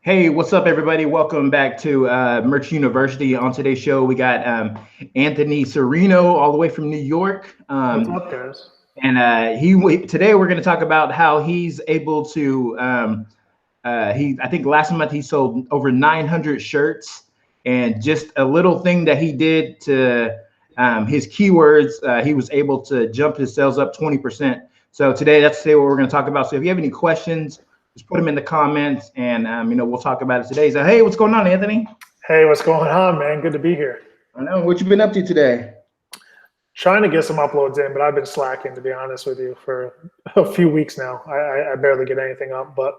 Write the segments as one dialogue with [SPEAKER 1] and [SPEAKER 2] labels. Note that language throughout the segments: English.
[SPEAKER 1] Hey, what's up, everybody? Welcome back to Merch University. On today's show, we got Anthony Serino, all the way from New York.
[SPEAKER 2] What's up, guys?
[SPEAKER 1] And today we're going to talk about how he's able to. I think last month he sold over 900 shirts, and just a little thing that he did to his keywords, he was able to jump his sales up 20%. So that's what we're going to talk about. So if you have any questions, just put them in the comments, and we'll talk about it today. So hey, what's going on, Anthony?
[SPEAKER 2] Hey, what's going on, man? Good to be here.
[SPEAKER 1] I know. What you been up to today?
[SPEAKER 2] Trying to get some uploads in, but I've been slacking, to be honest with you, for a few weeks now. I barely get anything up, but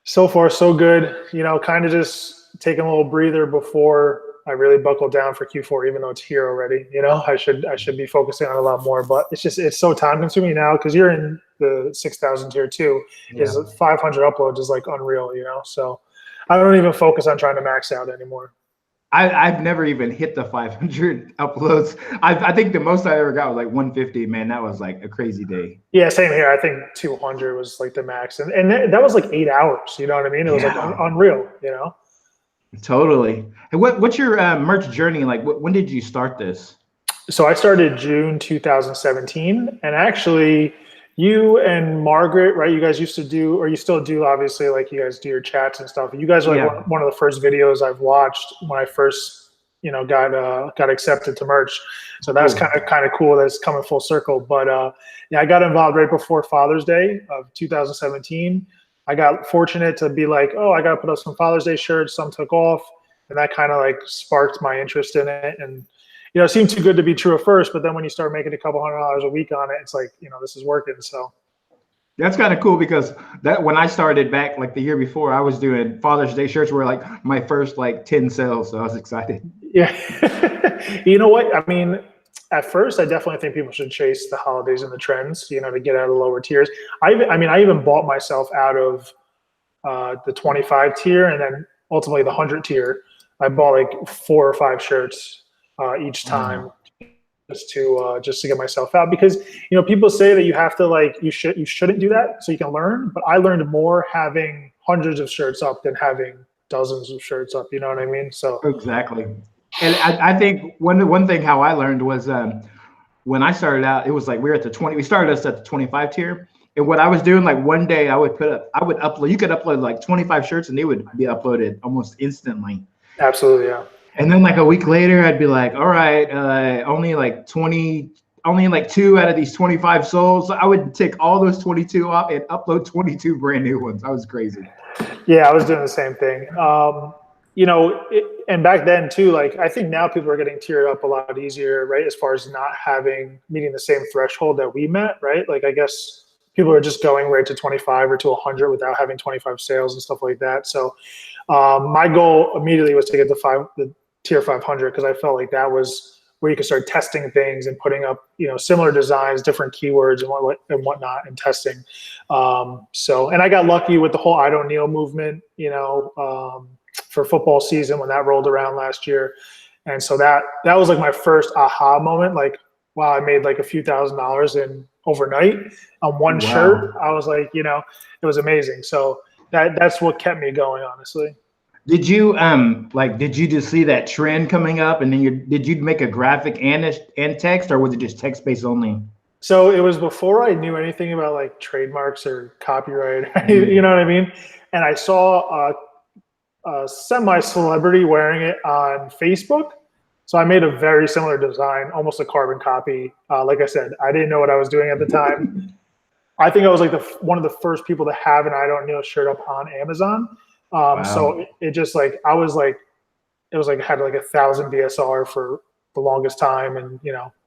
[SPEAKER 2] so far so good. Kind of just taking a little breather before I really buckle down for Q4, even though it's here already. I should be focusing on a lot more, but it's so time consuming now because you're in the 6,000 tier too. Yeah. Is 500 uploads is like unreal, So I don't even focus on trying to max out anymore.
[SPEAKER 1] I've never even hit the 500 uploads. I think the most I ever got was like 150. Man, that was like a crazy day.
[SPEAKER 2] Yeah, same here. I think 200 was like the max, and that was like 8 hours. You know what I mean? It was like unreal.
[SPEAKER 1] Totally. And what's your merch journey like? When did you start this?
[SPEAKER 2] So I started June 2017, and actually, you and Margaret, right? You guys used to do, or you still do, obviously, like you guys do your chats and stuff. You guys are like one of the first videos I've watched when I first, got accepted to merch. So that's kind of cool. That's coming full circle. But I got involved right before Father's Day of 2017. I got fortunate to be like, oh, I got to put up some Father's Day shirts. Some took off, and that kind of like sparked my interest in it. And it seemed too good to be true at first, but then when you start making a couple $100 a week on it, it's like, this is working. So
[SPEAKER 1] that's kind of cool because when I started back like the year before, I was doing Father's Day shirts were like my first like 10 sales. So I was excited.
[SPEAKER 2] Yeah. You know what? I mean, at first, I definitely think people should chase the holidays and the trends, to get out of the lower tiers. I even bought myself out of the 25 tier and then ultimately the 100 tier. I bought like 4 or 5 shirts each time just to get myself out, because people say that you have to you shouldn't do that so you can learn, but I learned more having hundreds of shirts up than having dozens of shirts up. You know what I mean? So
[SPEAKER 1] exactly. And I think one thing how I learned was when I started out, it was like we started us at the 25 tier. And what I was doing, like one day I would upload, you could upload like 25 shirts and they would be uploaded almost instantly.
[SPEAKER 2] Absolutely, yeah.
[SPEAKER 1] And then like a week later, I'd be like, all right, only like 2 out of these 25 sold. So I would take all those 22 off and upload 22 brand new ones. I was crazy.
[SPEAKER 2] Yeah, I was doing the same thing. And back then too, like I think now people are getting tiered up a lot easier, right? As far as not meeting the same threshold that we met, right? Like I guess people are just going right to 25 or to 100 without having 25 sales and stuff like that. So my goal immediately was to get the tier 500 because I felt like that was where you could start testing things and putting up, similar designs, different keywords and whatnot, and testing. And I got lucky with the whole I Don't Kneel movement, for football season when that rolled around last year. And so that was like my first aha moment. Like, wow, I made like a few $1,000s in overnight on one shirt. I was like, it was amazing. So that's what kept me going, honestly.
[SPEAKER 1] Did you just see that trend coming up, and then did you make a graphic and text, or was it just text based only?
[SPEAKER 2] So it was before I knew anything about like trademarks or copyright. You know what I mean? And I saw a semi-celebrity wearing it on Facebook. So I made a very similar design, almost a carbon copy. Like I said, I didn't know what I was doing at the time. I think I was like one of the first people to have an I Don't Kneel shirt up on Amazon. Wow. So it just like, it was like I had like 1,000 BSR for the longest time, and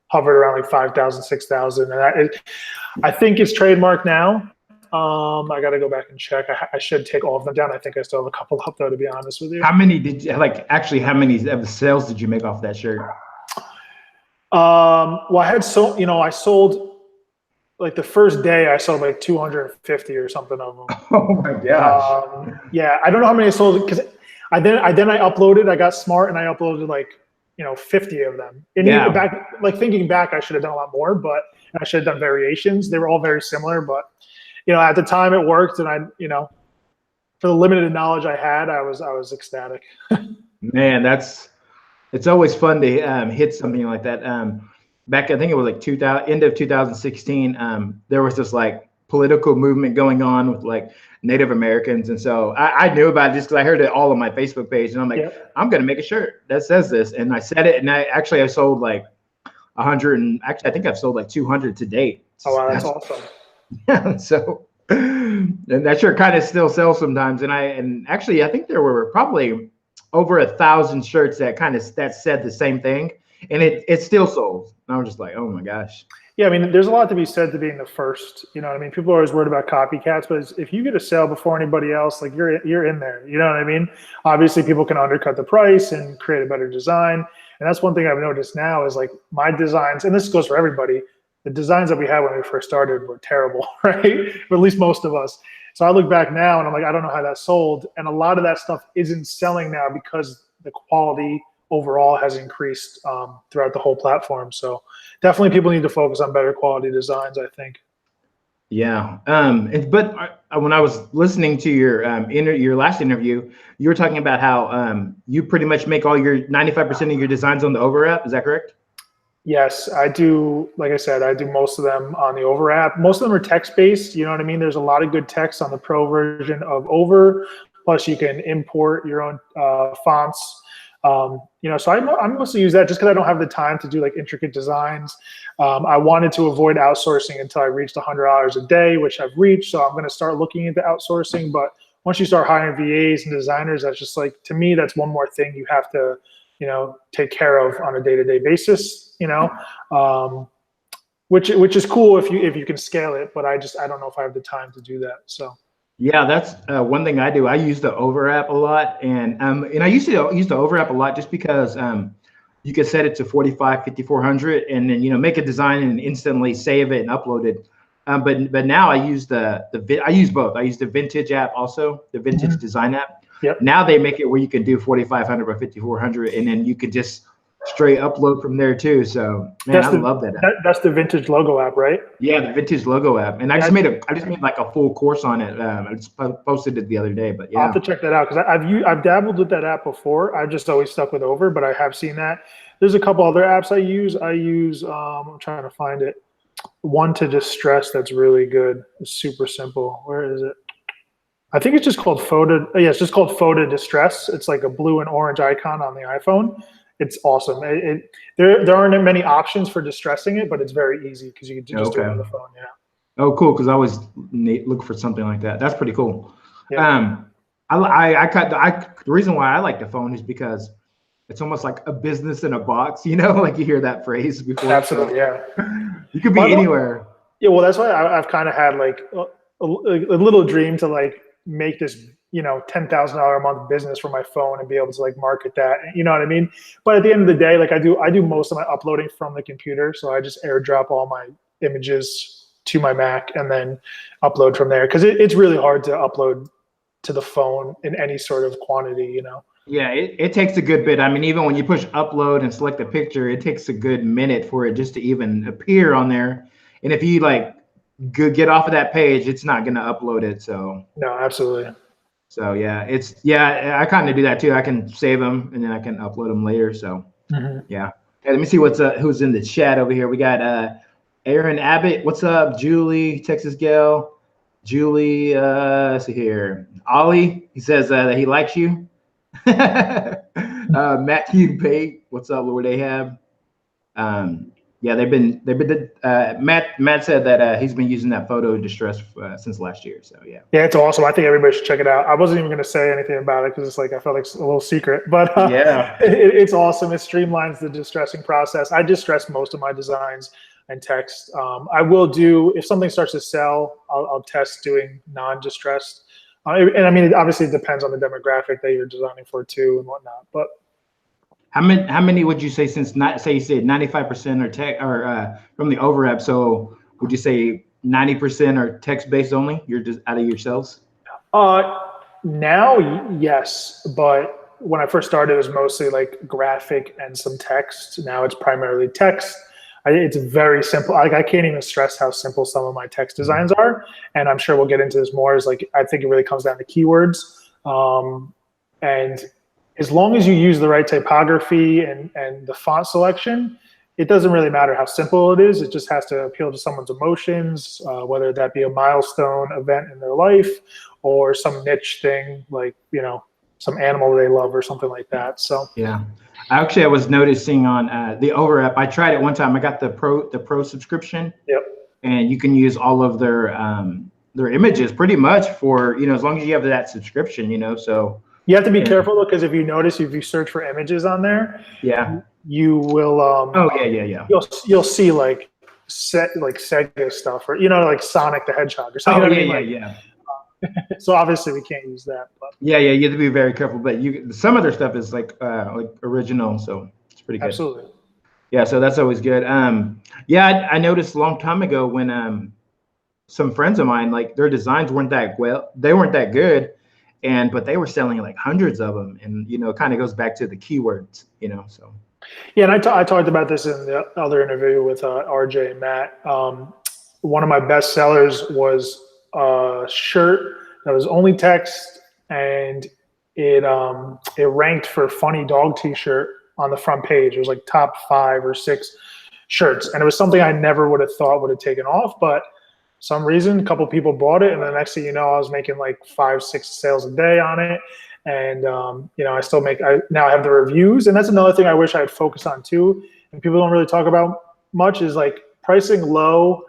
[SPEAKER 2] hovered around like 5,000, 6,000. And I think it's trademarked now. I got to go back and check. I should take all of them down. I think I still have a couple up though, to be honest with you.
[SPEAKER 1] How many how many of the sales did you make off that shirt?
[SPEAKER 2] Well, I sold like the first day I sold like 250 or something of them.
[SPEAKER 1] Oh my gosh.
[SPEAKER 2] Yeah, I don't know how many I sold because I uploaded. I got smart and I uploaded like 50 of them. And even thinking back, I should have done a lot more, but I should have done variations. They were all very similar, but at the time it worked, and I for the limited knowledge I had, I was ecstatic.
[SPEAKER 1] Man, it's always fun to hit something like that. Back, I think it was like 2000, end of 2016. There was this like political movement going on with like Native Americans, and so I knew about it just because I heard it all on my Facebook page, and I'm like, I'm gonna make a shirt that says this, and I said it, and I sold like 100, and actually I think I've sold like 200 to date.
[SPEAKER 2] Oh wow, that's awesome.
[SPEAKER 1] Yeah, so and that shirt kind of still sells sometimes, and actually I think there were probably over 1,000 shirts that said the same thing, and it still sold. And I was just like, oh my gosh.
[SPEAKER 2] Yeah, I mean, there's a lot to be said to being the first. You know what I mean? People are always worried about copycats, but if you get a sale before anybody else, like you're in there. You know what I mean? Obviously, people can undercut the price and create a better design. And that's one thing I've noticed now is like my designs, and this goes for everybody, the designs that we had when we first started were terrible, right? Or at least most of us. So I look back now and I'm like, I don't know how that sold. And a lot of that stuff isn't selling now because the quality overall has increased throughout the whole platform. So definitely people need to focus on better quality designs, I think.
[SPEAKER 1] Yeah. But when I was listening to your last interview, you were talking about how you pretty much make all your 95% of your designs on the Over app. Is that correct?
[SPEAKER 2] Yes, I do. Like I said, I do most of them on the Over app. Most of them are text-based. You know what I mean? There's a lot of good text on the Pro version of Over. Plus, you can import your own fonts. You know, so I mostly use that just because I don't have the time to do like intricate designs. I wanted to avoid outsourcing until I reached $100 a day, which I've reached. So I'm going to start looking into outsourcing. But once you start hiring VAs and designers, that's just like, to me, that's one more thing you have to, you know, take care of on a day-to-day basis, you know, which is cool if you can scale it, but I don't know if I have the time to do that. So.
[SPEAKER 1] Yeah, that's one thing I do. I use the Over app a lot, and I used to use the Over app a lot just because you could set it to 45, 5400, and then, you know, make a design and instantly save it and upload it. But now I use I use both. I use the Vintage app also, the Vintage Design app.
[SPEAKER 2] Yep.
[SPEAKER 1] Now they make it where you can do 4500 by 5400, and then you could just straight upload from there too. So man, I love that app.
[SPEAKER 2] That's the Vintage Logo app, right?
[SPEAKER 1] Yeah, the Vintage Logo app, and I just made like a full course on it. I just posted it the other day, but yeah,
[SPEAKER 2] I'll have to check that out because I've dabbled with that app before. I've just always stuck with Over, but I have seen that. There's a couple other apps I use. I'm trying to find it. One to distress that's really good. It's super simple. Where is it? I think it's just called Photo. Yeah, it's just called Photo Distress. It's like a blue and orange icon on the iPhone. It's awesome. There aren't many options for distressing it, but it's very easy because you can just do it on the phone. Yeah.
[SPEAKER 1] Oh, cool. Because I always look for something like that. That's pretty cool.
[SPEAKER 2] Yeah.
[SPEAKER 1] The reason why I like the phone is because it's almost like a business in a box. You know, like you hear that phrase before.
[SPEAKER 2] Absolutely. Yeah.
[SPEAKER 1] You could be anywhere.
[SPEAKER 2] Yeah. Well, that's why I've kind of had like a little dream to like make this, you know, $10,000 a month business for my phone and be able to like market that, you know what I mean? But at the end of the day, like I do most of my uploading from the computer. So I just airdrop all my images to my Mac and then upload from there. Cause it's really hard to upload to the phone in any sort of quantity, you know?
[SPEAKER 1] Yeah, it takes a good bit. I mean, even when you push upload and select a picture, it takes a good minute for it just to even appear on there. And if you like get off of that page, it's not going to upload it. So
[SPEAKER 2] no, absolutely.
[SPEAKER 1] So yeah, I kind of do that too. I can save them and then I can upload them later. So yeah. Hey, let me see who's in the chat over here. We got Aaron Abbott. What's up? Julie, Texas Gal. Julie, let's see here. Ollie, he says that he likes you. Matthew Pate, what's up, Lord Ahab? Yeah, they've been Matt said that he's been using that photo distress since last year. So yeah.
[SPEAKER 2] Yeah, it's awesome. I think everybody should check it out. I wasn't even going to say anything about it because it's like I felt like it's a little secret, but yeah, it's awesome. It streamlines the distressing process. I distress most of my designs and text. I will do, if something starts to sell, I'll test doing non-distressed. And I mean, it obviously depends on the demographic that you're designing for too and whatnot. But
[SPEAKER 1] how many would you say, since say you said 95% are tech or from the Over app? So would you say 90% are text based only? You're just out of yourselves?
[SPEAKER 2] Now, yes, but when I first started, it was mostly like graphic and some text. Now it's primarily text. It's very simple. Like, I can't even stress how simple some of my text designs are. And I'm sure we'll get into this more. Is like, I think it really comes down to keywords. And as long as you use the right typography and the font selection, it doesn't really matter how simple it is. It just has to appeal to someone's emotions, whether that be a milestone event in their life or some niche thing, like, you know, some animal they love or something like that. So
[SPEAKER 1] yeah, actually I was noticing on the Over app. I tried it one time. I got the pro subscription.
[SPEAKER 2] Yep.
[SPEAKER 1] And you can use all of their images pretty much for, you know, as long as you have that subscription, you know. So
[SPEAKER 2] you have to be careful though, because if you notice, if you search for images on there,
[SPEAKER 1] yeah,
[SPEAKER 2] you will
[SPEAKER 1] oh yeah,
[SPEAKER 2] you'll see like Sega stuff, or, you know, like Sonic the Hedgehog or something.
[SPEAKER 1] oh
[SPEAKER 2] You know
[SPEAKER 1] yeah,
[SPEAKER 2] what I mean?
[SPEAKER 1] yeah.
[SPEAKER 2] So obviously we can't use that. But
[SPEAKER 1] Yeah, you have to be very careful. But some of their stuff is like original, so it's pretty good.
[SPEAKER 2] absolutely.
[SPEAKER 1] Yeah, so that's always good. Yeah, I noticed a long time ago when some friends of mine, like, their designs weren't that good, but they were selling like hundreds of them, and, you know, it kind of goes back to the keywords, you know. So
[SPEAKER 2] Yeah, and I talked about this in the other interview with RJ and Matt. One of my best sellers was a shirt that was only text, and it ranked for funny dog t-shirt on the front page. It was like top 5 or 6 shirts, and it was something I never would have thought would have taken off, but some reason a couple people bought it, and the next thing you know, I was making like 5-6 sales a day on it. And you know, now I have the reviews, and that's another thing I wish I had focused on too, and people don't really talk about much, is like pricing low,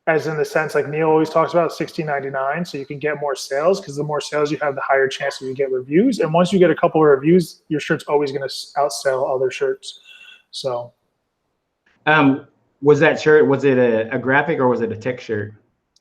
[SPEAKER 2] as in the sense, like Neil always talks about, $16.99, so you can get more sales, because the more sales you have, the higher chance that you get reviews. And once you get a couple of reviews, your shirt's always going to outsell other shirts. So
[SPEAKER 1] was that shirt, was it a graphic or was it a text shirt?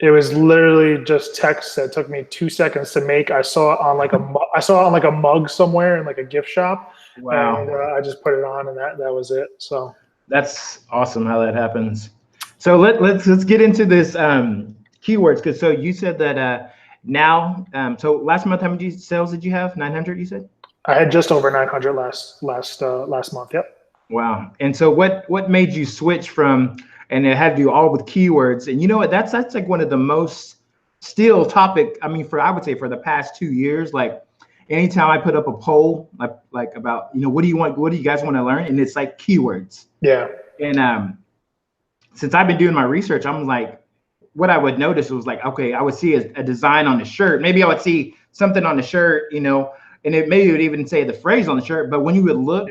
[SPEAKER 2] it was literally just text that took me 2 seconds to make. I saw it on like a mug somewhere in like a gift shop.
[SPEAKER 1] Wow.
[SPEAKER 2] And I just put it on, and that was it. So
[SPEAKER 1] That's awesome how that happens. So let's get into this keywords, because so you said that now, so last month, how many sales did you have? 900, you said?
[SPEAKER 2] I had just over 900 last month. Yep.
[SPEAKER 1] Wow. And so what made you switch from, and it had to do all with keywords? And you know what, that's like one of the most still topic, I mean, I would say for the past 2 years, like anytime I put up a poll, like about, you know, what do you guys want to learn? And it's like keywords.
[SPEAKER 2] Yeah.
[SPEAKER 1] And since I've been doing my research, I'm like, what I would notice was like, okay, I would see a design on the shirt. Maybe I would see something on the shirt, you know, and maybe it would even say the phrase on the shirt. But when you would look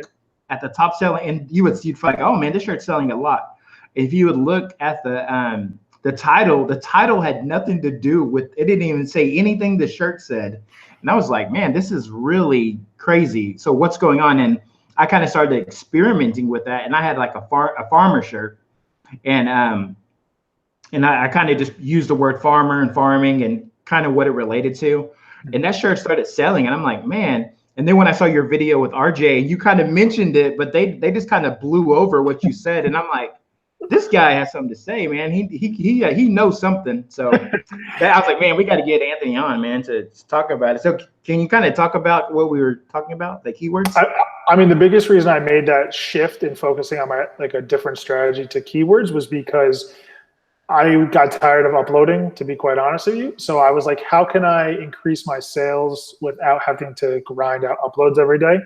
[SPEAKER 1] at the top selling, and you'd feel like, oh man, this shirt's selling a lot. If you would look at the title had nothing to do with, it didn't even say anything the shirt said. And I was like, man, this is really crazy. So what's going on? And I kind of started experimenting with that. And I had like a farmer shirt. And I kind of just used the word farmer and farming and kind of what it related to. And that shirt started selling. And I'm like, man. And then when I saw your video with RJ, you kind of mentioned it, but they just kind of blew over what you said. And I'm like, this guy has something to say, man. He knows something. So I was like, man, we got to get Anthony on, man, to talk about it. So can you kind of talk about what we were talking about, the keywords?
[SPEAKER 2] I mean, the biggest reason I made that shift in focusing on a different strategy to keywords was because I got tired of uploading, to be quite honest with you. So I was like, how can I increase my sales without having to grind out uploads every day?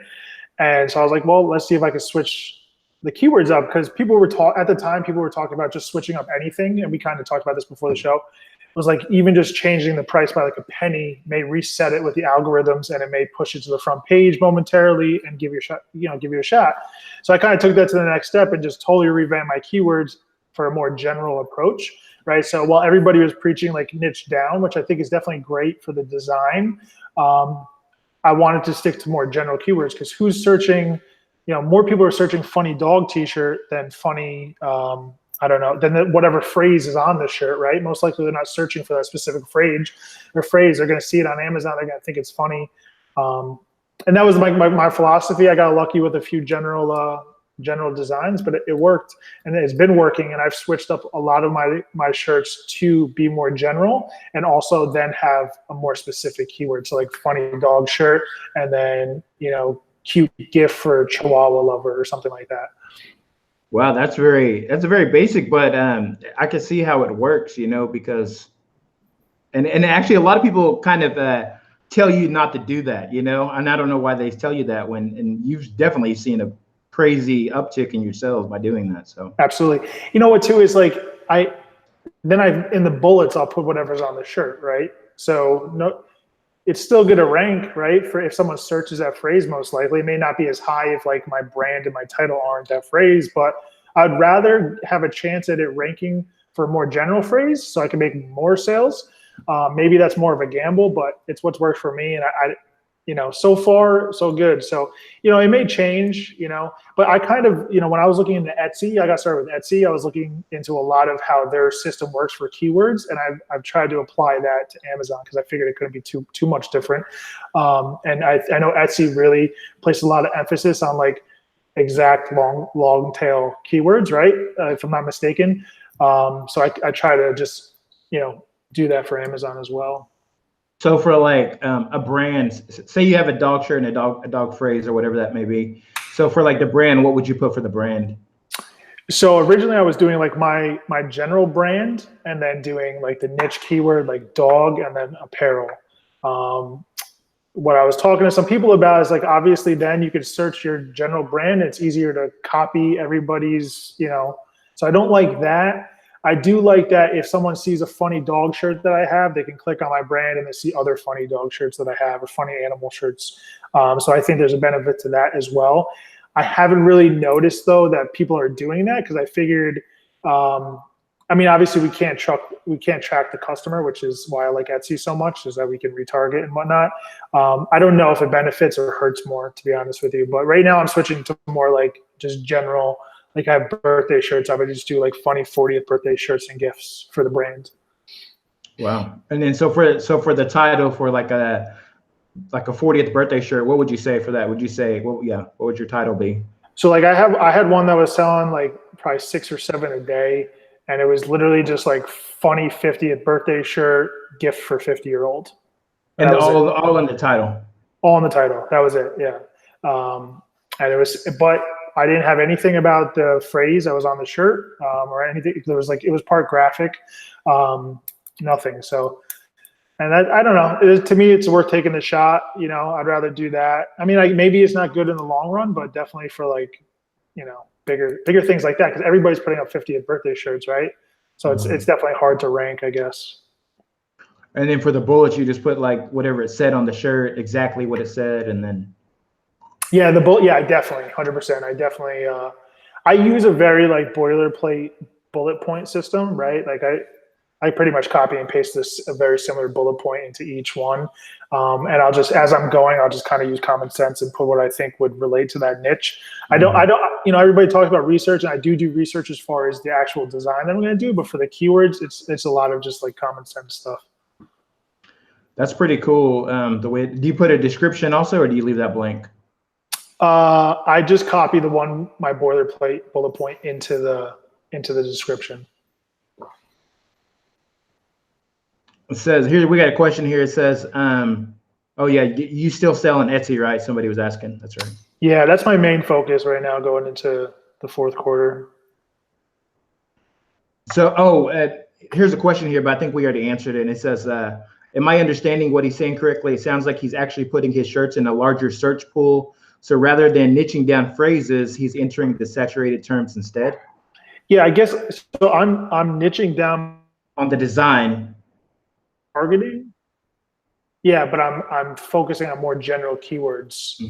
[SPEAKER 2] And so I was like, well, let's see if I can switch the keywords up, because people were at the time, people were talking about just switching up anything. And we kind of talked about this before the show. It was like, even just changing the price by like a penny may reset it with the algorithms, and it may push it to the front page momentarily and give you a shot. So I kind of took that to the next step and just totally revamped my keywords for a more general approach, right? So while everybody was preaching like niche down, which I think is definitely great for the design, I wanted to stick to more general keywords, because who's searching, more people are searching funny dog t-shirt than funny, than whatever phrase is on the shirt, right? Most likely they're not searching for that specific phrase. They're going to see it on Amazon. They're going to think it's funny. And that was my philosophy. I got lucky with a few general designs, but it worked, and it's been working. And I've switched up a lot of my shirts to be more general, and also then have a more specific keyword. So like funny dog shirt, and then, cute gift for a Chihuahua lover or something like that.
[SPEAKER 1] Wow, that's a very basic, but I can see how it works, you know, because and actually a lot of people kind of tell you not to do that, you know, and I don't know why they tell you that when and you've definitely seen a crazy uptick in your sales by doing that. So
[SPEAKER 2] Absolutely. You know what too is like I in the bullets I'll put whatever's on the shirt, right? So no, it's still going to rank, right? For if someone searches that phrase, most likely it may not be as high if like my brand and my title aren't that phrase, but I'd rather have a chance at it ranking for a more general phrase so I can make more sales. Maybe that's more of a gamble, but it's what's worked for me. And so far, so good. So, it may change, but I kind of, when I was looking into Etsy, I got started with Etsy. I was looking into a lot of how their system works for keywords. And I've tried to apply that to Amazon because I figured it couldn't be too much different. And I know Etsy really placed a lot of emphasis on like exact long tail keywords, right? If I'm not mistaken. So I try to just, do that for Amazon as well.
[SPEAKER 1] so for like a brand, say you have a dog shirt and a dog phrase or whatever that may be. So for like the brand, what would you put for the brand?
[SPEAKER 2] So originally I was doing like my general brand and then doing like the niche keyword like dog and then apparel. What I was talking to some people about is like, obviously then you could search your general brand. It's easier to copy everybody's, so I don't like that. I do like that if someone sees a funny dog shirt that I have, they can click on my brand and they see other funny dog shirts that I have or funny animal shirts. So I think there's a benefit to that as well. I haven't really noticed though that people are doing that because I figured, obviously we can't track the customer, which is why I like Etsy so much, is that we can retarget and whatnot. I don't know if it benefits or hurts more, to be honest with you. But right now I'm switching to more like just general. Like I have birthday shirts. I would just do like funny 40th birthday shirts and gifts for the brand.
[SPEAKER 1] Wow. And then so for the title for like a 40th birthday shirt, what would you say for that? Would you say, what would your title be?
[SPEAKER 2] So like I had one that was selling like probably 6 or 7 a day, and it was literally just like funny 50th birthday shirt, gift for 50-year-old.
[SPEAKER 1] And all in the title.
[SPEAKER 2] All in the title. That was it. Yeah. And it was, but I didn't have anything about the phrase that was on the shirt or anything. It was part graphic, nothing. So, and I don't know. To me, it's worth taking the shot. I'd rather do that. I mean, maybe it's not good in the long run, but definitely for like, bigger things like that, because everybody's putting up 50th birthday shirts, right? So it's definitely hard to rank, I guess.
[SPEAKER 1] And then for the bullets, you just put like whatever it said on the shirt, exactly what it said, and then.
[SPEAKER 2] Yeah, I definitely, 100%. I definitely, I use a very like boilerplate bullet point system, right? Like I pretty much copy and paste a very similar bullet point into each one. And I'll just, as I'm going, I'll just kind of use common sense and put what I think would relate to that niche. I don't, everybody talks about research, and I do research as far as the actual design that I'm going to do, but for the keywords, it's a lot of just like common sense stuff.
[SPEAKER 1] That's pretty cool. Do you put a description also, or do you leave that blank?
[SPEAKER 2] I just copy my boilerplate bullet point into the description.
[SPEAKER 1] It says here, we got a question here. It says, oh yeah, you still sell on Etsy, right? Somebody was asking. That's right.
[SPEAKER 2] Yeah, that's my main focus right now going into the fourth quarter.
[SPEAKER 1] So, here's a question here, but I think we already answered it. And it says, am I understanding what he's saying correctly? It sounds like he's actually putting his shirts in a larger search pool. So rather than niching down phrases, he's entering the saturated terms instead. Yeah, I guess so. I'm niching down on the design.
[SPEAKER 2] Targeting. Yeah, but I'm focusing on more general keywords,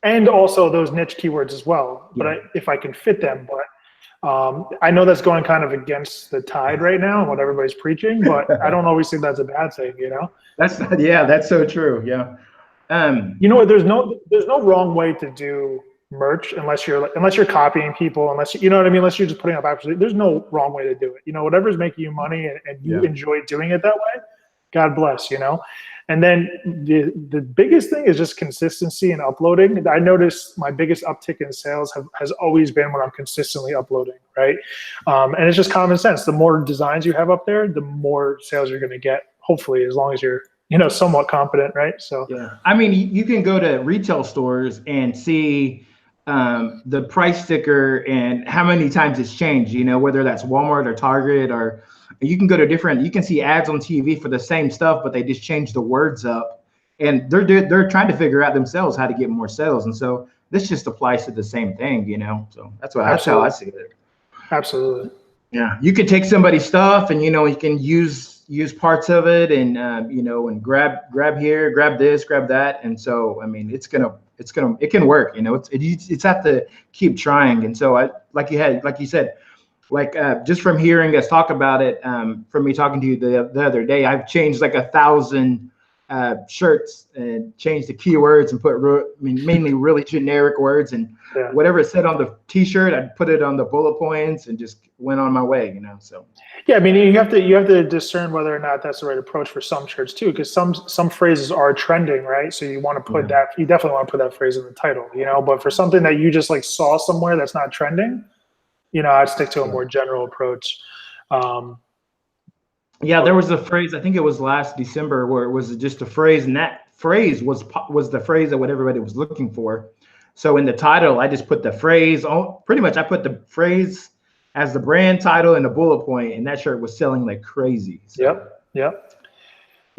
[SPEAKER 2] and also those niche keywords as well. But if I can fit them, but I know that's going kind of against the tide right now, what everybody's preaching. But I don't always think that's a bad thing,
[SPEAKER 1] That's so true. Yeah.
[SPEAKER 2] There's no wrong way to do merch unless you're copying people, unless unless you're just putting up absolutely. There's no wrong way to do it. Whatever's making you money and you enjoy doing it that way, God bless. And then the biggest thing is just consistency and uploading. I noticed my biggest uptick in sales has always been when I'm consistently uploading, right? And it's just common sense. The more designs you have up there, the more sales you're going to get. Hopefully, as long as you're somewhat competent, right? So
[SPEAKER 1] yeah, I mean, you can go to retail stores and see the price sticker and how many times it's changed, you know, whether that's Walmart or Target, or you can go to different, you can see ads on TV for the same stuff, but they just change the words up, and they're trying to figure out themselves how to get more sales. And so this just applies to the same thing, you know? So that's how I see it.
[SPEAKER 2] Absolutely.
[SPEAKER 1] Yeah. You can take somebody's stuff and, you know, you can use parts of it and, you know, and grab here, grab this, grab that. And so, I mean, it can work, you know, it's have to keep trying. And so like you said, just from hearing us talk about it, from me talking to you the other day, I've changed like 1,000 shirts and changed the keywords and put mainly really generic words, and whatever it said on the t-shirt, I'd put it on the bullet points and just went on my way, you know. So
[SPEAKER 2] yeah, I mean, you have to discern whether or not that's the right approach for some shirts too, because some phrases are trending, right? So you want to put that, you definitely want to put that phrase in the title, you know. But for something that you just like saw somewhere that's not trending, you know, I'd stick to a more general approach.
[SPEAKER 1] Yeah, there was a phrase, I think it was last December, where it was just a phrase, and that phrase was the phrase that what everybody was looking for. So in the title, I just put the phrase, pretty much I put the phrase as the brand title and a bullet point, and that shirt was selling like crazy. So.
[SPEAKER 2] Yep. Yeah,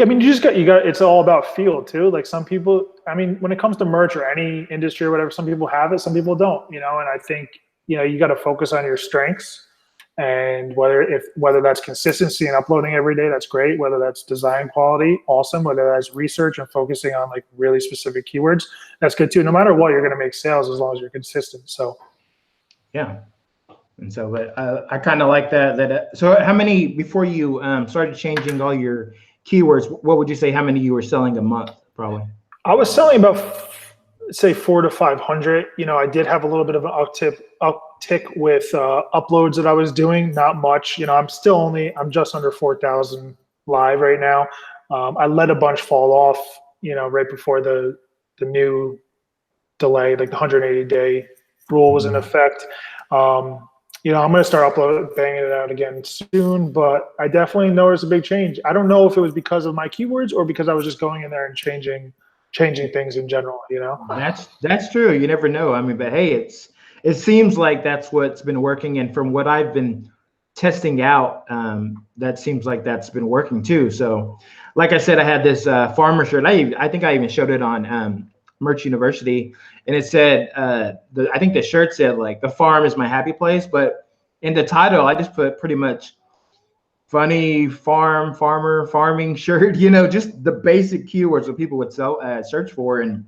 [SPEAKER 2] I mean, you got, it's all about feel too. Like some people, I mean, when it comes to merch or any industry or whatever, some people have it, some people don't, you know, and I think, you know, you got to focus on your strengths. And whether that's consistency and uploading every day, that's great. Whether that's design quality, awesome. Whether that's research and focusing on like really specific keywords, that's good too. No matter what, you're going to make sales as long as you're consistent. So,
[SPEAKER 1] yeah. And so, but I kind of like that. So, how many before you started changing all your keywords? What would you say? How many you were selling a month? Probably.
[SPEAKER 2] I was selling about say 400 to 500. You know, I did have a little bit of an uptick with uploads that I was doing, not much. You know, I'm just under 4,000 live right now. I let a bunch fall off, you know, right before the new delay, like the 180-day rule was in effect. You know, I'm going to start banging it out again soon, but I definitely noticed a big change. I don't know if it was because of my keywords or because I was just going in there and changing things in general, you know?
[SPEAKER 1] That's true. You never know. I mean, but hey, it seems like that's what's been working. And from what I've been testing out, that seems like that's been working too. So like I said, I had this farmer shirt. I think I even showed it on Merch University, and it said, I think the shirt said like, the farm is my happy place. But in the title, I just put pretty much funny farming shirt, you know, just the basic keywords that people would search for, and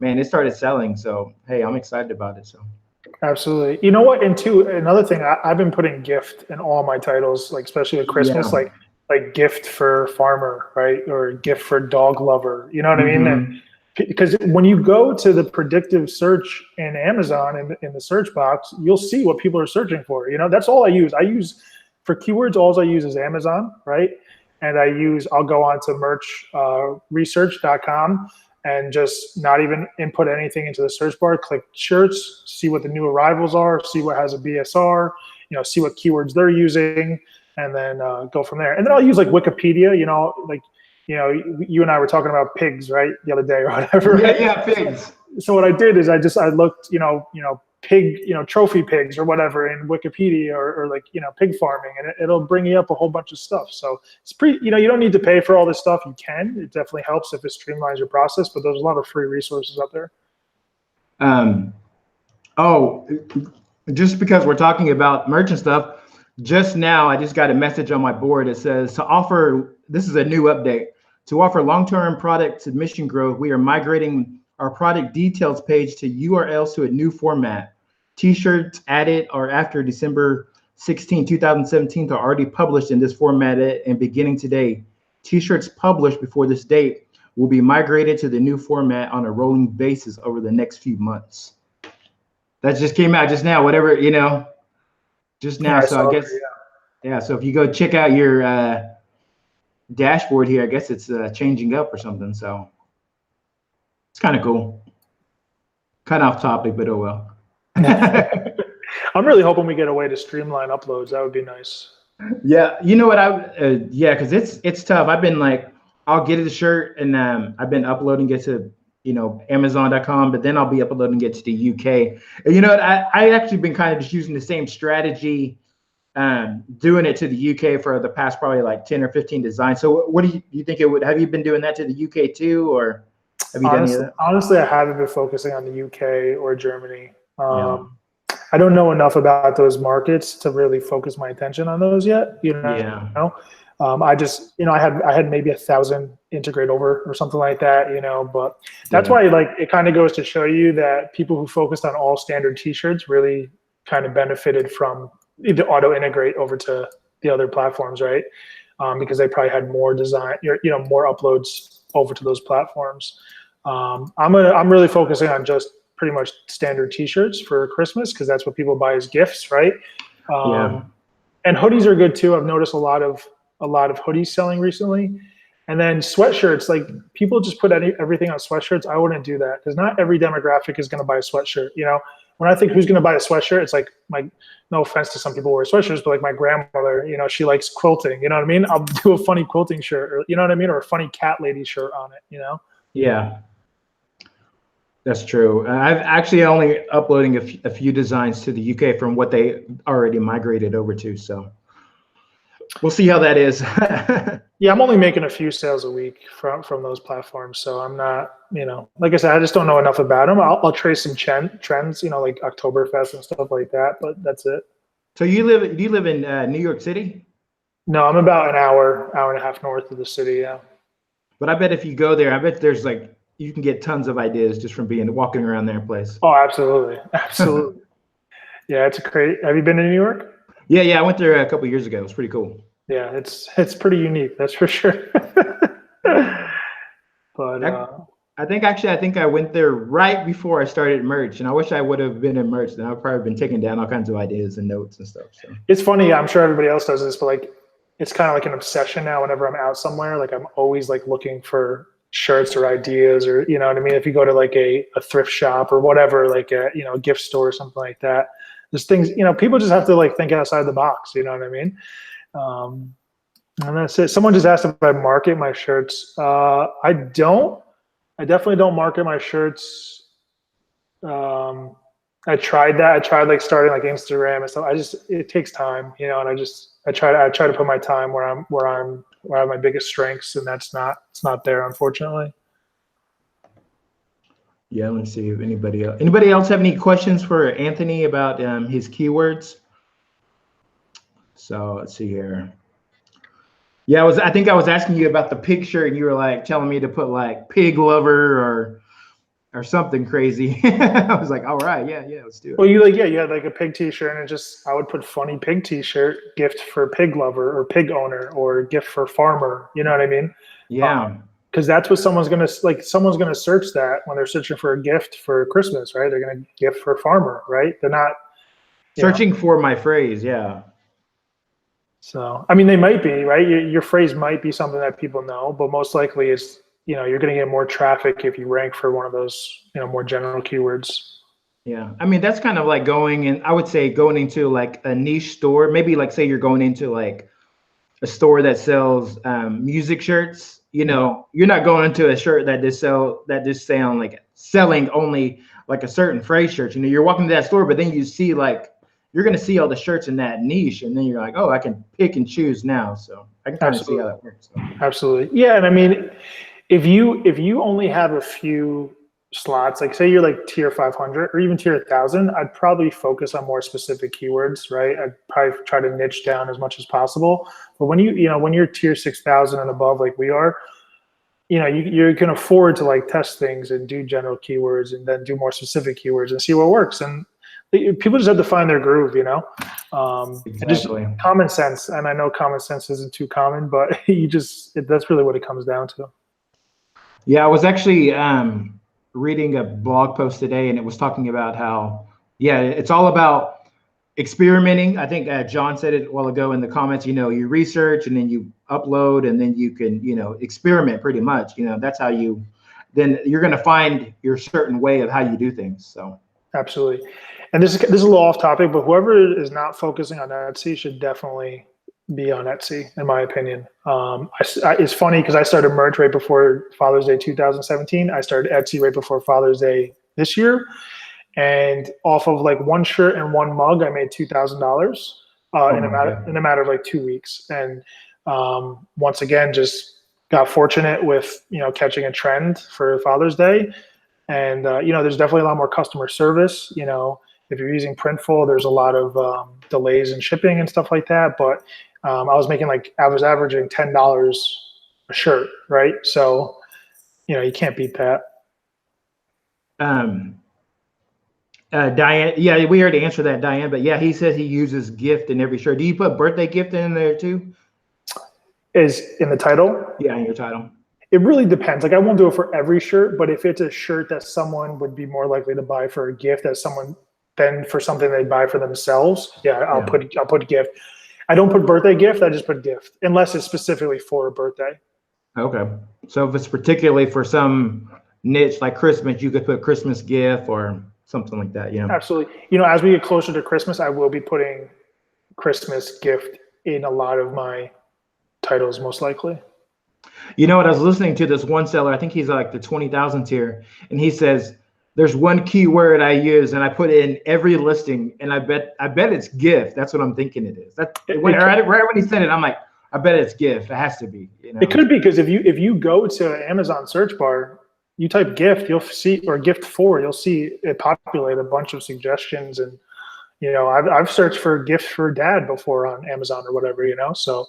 [SPEAKER 1] man, it started selling. So hey, I'm excited about it. So
[SPEAKER 2] absolutely. You know what? And another thing, I've been putting gift in all my titles, like especially at Christmas, like gift for farmer, right, or gift for dog lover. You know what I mean? And because when you go to the predictive search in Amazon in the search box, you'll see what people are searching for. You know, that's all I use. For keywords, all I use is Amazon, right? And I'll go on to merchresearch.com and just not even input anything into the search bar, click shirts, see what the new arrivals are, see what has a BSR, you know, see what keywords they're using, and then go from there. And then I'll use like Wikipedia, you know, like, you know, you and I were talking about pigs, right, the other day or whatever. Right?
[SPEAKER 1] Yeah, pigs.
[SPEAKER 2] So what I did is I looked, you know, pig, you know, trophy pigs or whatever in Wikipedia or like, you know, pig farming, and it'll bring you up a whole bunch of stuff. So it's you know, you don't need to pay for all this stuff. You can. It definitely helps if it streamlines your process, but there's a lot of free resources out there.
[SPEAKER 1] Just because we're talking about merchant stuff, just now I just got a message on my board. It says this is a new update. To offer long-term product submission growth, we are migrating our product details page to URLs to a new format. T-shirts added or after December 16, 2017 are already published in this format and beginning today. T-shirts published before this date will be migrated to the new format on a rolling basis over the next few months. That just came out just now, whatever, you know, just now. Yeah, so I guess, yeah, so if you go check out your dashboard here, I guess it's changing up or something. So it's kind of cool. Kind of off topic, but oh well.
[SPEAKER 2] I'm really hoping we get a way to streamline uploads. That would be nice.
[SPEAKER 1] Yeah, you know what because it's tough. I've been like, I'll get a shirt and I've been uploading it to Amazon.com, but then I'll be uploading it to the UK. And you know what? I actually been kind of just using the same strategy, doing it to the UK for the past probably like 10 or 15 designs. So what do you think it would, have you been doing that to the UK too, or have you done any of that?
[SPEAKER 2] Honestly, I haven't been focusing on the UK or Germany.
[SPEAKER 1] Yeah.
[SPEAKER 2] I don't know enough about those markets to really focus my attention on those yet.
[SPEAKER 1] Yeah.
[SPEAKER 2] I just, I had maybe 1,000 integrate over or something like that, but that's why like it kind of goes to show you that people who focused on all standard t-shirts really kind of benefited from the auto integrate over to the other platforms, right? Because they probably had more design, more uploads over to those platforms. I'm really focusing on just pretty much standard t-shirts for Christmas because that's what people buy as gifts, right? And hoodies are good too. I've noticed a lot of hoodies selling recently. And then sweatshirts, like people just put everything on sweatshirts. I wouldn't do that because not every demographic is going to buy a sweatshirt. When I think who's going to buy a sweatshirt, it's like no offense to some people who wear sweatshirts, but like my grandmother, she likes quilting. You know what I mean? I'll do a funny quilting shirt, or you know what I mean, or a funny cat lady shirt on it.
[SPEAKER 1] Yeah, that's true. I've actually only uploading a few designs to the UK from what they already migrated over to. So we'll see how that is.
[SPEAKER 2] Yeah, I'm only making a few sales a week from those platforms. So I'm not, like I said, I just don't know enough about them. I'll trace some trends, like Oktoberfest and stuff like that, but that's it.
[SPEAKER 1] So do you live in New York City?
[SPEAKER 2] No, I'm about an hour and a half north of the city. Yeah.
[SPEAKER 1] But I bet if you go there, I bet there's you can get tons of ideas just from walking around their place.
[SPEAKER 2] Oh, absolutely. Absolutely. Yeah, it's great. Have you been to New York?
[SPEAKER 1] Yeah. I went there a couple of years ago. It was pretty cool.
[SPEAKER 2] Yeah, it's pretty unique. That's for sure. But
[SPEAKER 1] I think I went there right before I started merch, and I wish I would have been in merch. Then I've probably been taking down all kinds of ideas and notes and stuff. So
[SPEAKER 2] it's funny. I'm sure everybody else does this, but it's kind of like an obsession now. Whenever I'm out somewhere, I'm always looking for shirts or ideas, or you know what I mean. If you go to a thrift shop or whatever, a gift store or something like that, there's things people just have to think outside the box. You know what I mean? And that's it. Someone just asked if I market my shirts. I don't. I definitely don't market my shirts. I tried that. I tried starting Instagram and stuff. It takes time, and I try to put my time where I have my biggest strengths, and it's not there, unfortunately.
[SPEAKER 1] Yeah, let's see if anybody else have any questions for Anthony about his keywords. So let's see here. Yeah, I think I was asking you about the pig shirt, and you were telling me to put pig lover or something crazy. I was like, all right, yeah, let's do it.
[SPEAKER 2] Well, you had a pig t-shirt, and I would put funny pig t-shirt, gift for pig lover or pig owner, or gift for farmer. You know what I mean?
[SPEAKER 1] Yeah.
[SPEAKER 2] Because that's what someone's gonna search that when they're searching for a gift for Christmas, right? They're gonna gift for farmer, right? They're not
[SPEAKER 1] searching for my phrase, yeah.
[SPEAKER 2] So, I mean, they might be, right? Your phrase might be something that people know, but most likely it's, you're going to get more traffic if you rank for one of those, more general keywords.
[SPEAKER 1] Yeah. I mean, that's kind of I would say going into a niche store, maybe say you're going into a store that sells music shirts, you're not going into a shirt that just sound selling only a certain phrase shirt. You're walking to that store, but then you see you're going to see all the shirts in that niche, and then you're like, oh, I can pick and choose now. So I can kind of see how that works. So.
[SPEAKER 2] Absolutely. Yeah. And I mean, if you only have a few slots, say you're tier 500 or even tier 1,000, I'd probably focus on more specific keywords, right? I'd probably try to niche down as much as possible. But when when you're tier 6,000 and above, like we are, you can afford to test things and do general keywords and then do more specific keywords and see what works. And people just have to find their groove,
[SPEAKER 1] Exactly.
[SPEAKER 2] And just common sense. And I know common sense isn't too common, but that's really what it comes down to.
[SPEAKER 1] Yeah, I was actually reading a blog post today, and it was talking about how, it's all about experimenting. I think John said it a while ago in the comments, you research and then you upload, and then you can, experiment pretty much. That's how then you're going to find your certain way of how you do things. So.
[SPEAKER 2] Absolutely. And this is a little off topic, but whoever is not focusing on Etsy should definitely be on Etsy, in my opinion. It's funny because I started merch right before Father's Day 2017. I started Etsy right before Father's Day this year. And off of like one shirt and one mug, I made $2,000 in a matter of like 2 weeks. And once again, just got fortunate with, catching a trend for Father's Day. And, there's definitely a lot more customer service. If you're using Printful, there's a lot of delays in shipping and stuff like that. But I was averaging $10 a shirt, right? So, you can't beat that.
[SPEAKER 1] Diane, yeah, we already answered that, Diane. But yeah, he says he uses gift in every shirt. Do you put birthday gift in there too?
[SPEAKER 2] Is in the title?
[SPEAKER 1] Yeah, in your title.
[SPEAKER 2] It really depends. Like I won't do it for every shirt, but if it's a shirt that someone would be more likely to buy for a gift than for something they buy for themselves, I'll put gift. I don't put birthday gift. I just put gift, unless it's specifically for a birthday.
[SPEAKER 1] Okay. So if it's particularly for some niche like Christmas, you could put Christmas gift or something like that. Yeah.
[SPEAKER 2] Absolutely. As we get closer to Christmas, I will be putting Christmas gift in a lot of my titles, most likely.
[SPEAKER 1] You know what? I was listening to this one seller. I think he's like the 20,000 tier, and he says there's one keyword I use, and I put it in every listing, and I bet it's gift. That's what I'm thinking it is. Right when he said it, I'm like, I bet it's gift. It has to be.
[SPEAKER 2] It could be, because if you go to Amazon search bar, you type gift, you'll see, or gift for, you'll see it populate a bunch of suggestions, and I've searched for gift for dad before on Amazon or whatever. So.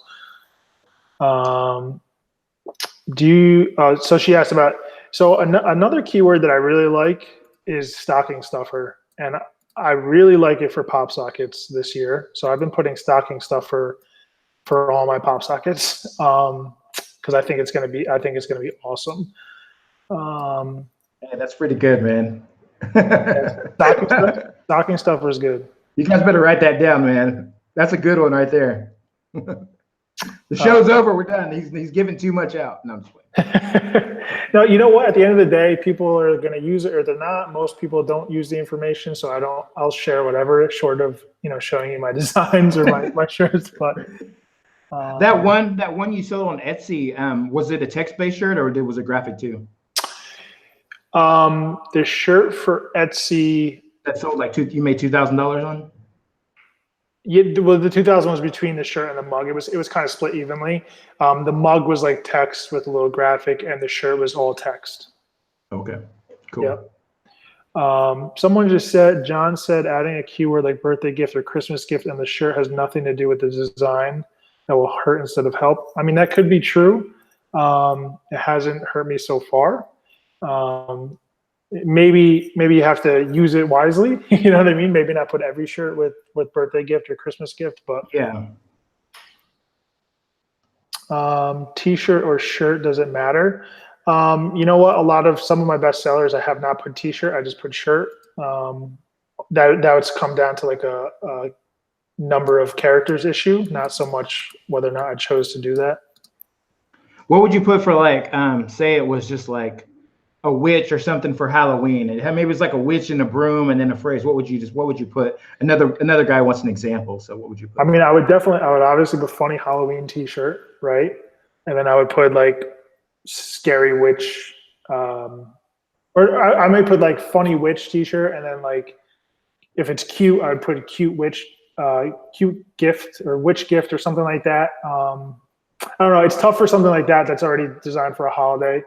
[SPEAKER 2] So she asked about, another keyword that I really like is stocking stuffer. And I really like it for pop sockets this year. So I've been putting stocking stuffer for all my pop sockets. Cause I think it's going to be awesome.
[SPEAKER 1] Hey, that's pretty good, man.
[SPEAKER 2] Stocking stuffer is good.
[SPEAKER 1] You guys better write that down, man. That's a good one right there. The show's over. We're done. He's giving too much out. No, I'm just playing.
[SPEAKER 2] No, you know what? At the end of the day, people are going to use it or they're not. Most people don't use the information, so I'll share whatever, short of showing you my designs or my shirts. But
[SPEAKER 1] that one you sold on Etsy, was it a text-based shirt or was it graphic too?
[SPEAKER 2] The shirt for Etsy
[SPEAKER 1] that sold you made $2,000 on.
[SPEAKER 2] Yeah, well, the 2000 was between the shirt and the mug. It was kind of split evenly. The mug was like text with a little graphic, and the shirt was all text.
[SPEAKER 1] Okay, cool.
[SPEAKER 2] Yep. Someone just said, John said, adding a keyword like birthday gift or Christmas gift and the shirt has nothing to do with the design. That will hurt instead of help. I mean, that could be true. It hasn't hurt me so far. Maybe you have to use it wisely. You know what I mean? Maybe not put every shirt with birthday gift or Christmas gift, but
[SPEAKER 1] yeah.
[SPEAKER 2] T-shirt or shirt, does it matter? You know what? Some of my best sellers, I have not put T-shirt. I just put shirt. That would come down to like a number of characters issue, not so much whether or not I chose to do that.
[SPEAKER 1] What would you put for say it was just like a witch or something for Halloween, and maybe it's like a witch and a broom and then a phrase? What would you put? Another guy wants an example, so what would you put?
[SPEAKER 2] I mean, I would obviously put funny Halloween T-shirt, right? And then I would put like scary witch, or I might put like funny witch T-shirt, and then like if it's cute, I would put a cute witch, cute gift or witch gift or something like that. I don't know. It's tough for something like that that's already designed for a holiday.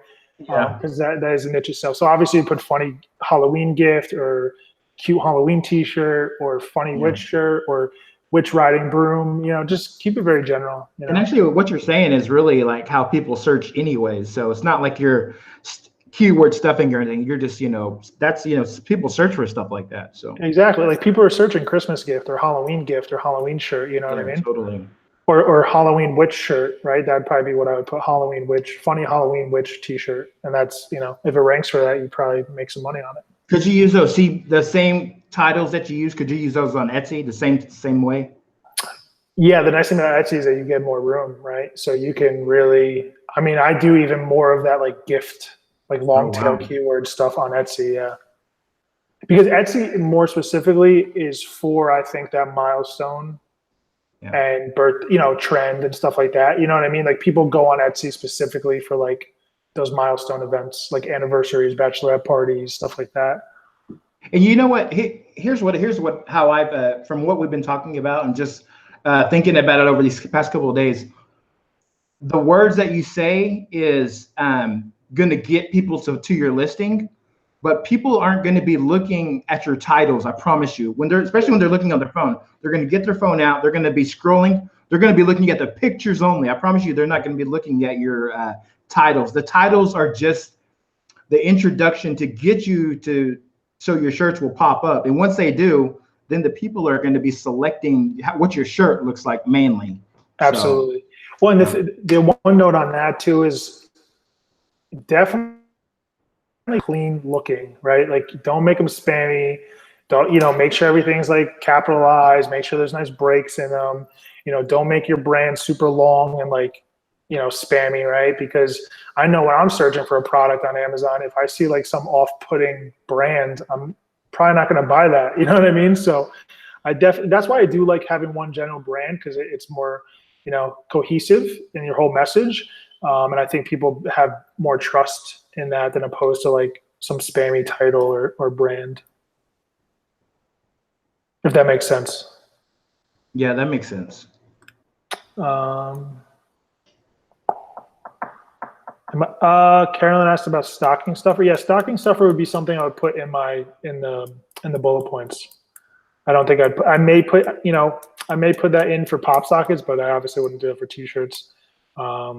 [SPEAKER 1] Yeah,
[SPEAKER 2] because that is a niche itself. So obviously you put funny Halloween gift or cute Halloween T-shirt or funny witch shirt or witch riding broom. Just keep it very general.
[SPEAKER 1] And actually, what you're saying is really like how people search anyways. So it's not like you're keyword stuffing or anything. You're just that's people search for stuff like that. So
[SPEAKER 2] exactly, like people are searching Christmas gift or Halloween shirt. You know what I mean?
[SPEAKER 1] Totally.
[SPEAKER 2] Or Halloween witch shirt, right? That'd probably be what I would put. Halloween witch, funny Halloween witch T-shirt, and that's if it ranks for that, you probably make some money on it.
[SPEAKER 1] Could you use those? See the same titles that you use. Could you use those on Etsy the same way?
[SPEAKER 2] Yeah, the nice thing about Etsy is that you get more room, right? So you can really. I mean, I do even more of that like gift, like long tail keyword stuff on Etsy. Yeah, because Etsy more specifically is for I think that milestone and trend and stuff like that. You know what I mean? Like people go on Etsy specifically for like those milestone events, like anniversaries, bachelorette parties, stuff like that.
[SPEAKER 1] And you know what? Here's how I've from what we've been talking about and just thinking about it over these past couple of days. The words that you say is going to get people to your listing, but people aren't going to be looking at your titles. I promise you. Especially when they're looking on their phone, they're going to get their phone out. They're going to be scrolling. They're going to be looking at the pictures only. I promise you, they're not going to be looking at your titles. The titles are just the introduction to get you to, so your shirts will pop up. And once they do, then the people are going to be selecting what your shirt looks like mainly.
[SPEAKER 2] Absolutely. So, well, and the one note on that too is definitely clean looking, right? Like don't make them spammy. Don't, make sure everything's like capitalized, make sure there's nice breaks in them. Don't make your brand super long and like, spammy, right? Because I know when I'm searching for a product on Amazon, if I see like some off-putting brand, I'm probably not going to buy that. You know what I mean? So that's why I do like having one general brand, because it's more, cohesive in your whole message. And I think people have more trust in that than opposed to like some spammy title or brand. If that makes sense.
[SPEAKER 1] Yeah, that makes sense.
[SPEAKER 2] Carolyn asked about stocking stuffer. Yeah, stocking stuffer would be something I would put in the bullet points. I don't think I may put that in for pop sockets, but I obviously wouldn't do it for t-shirts. I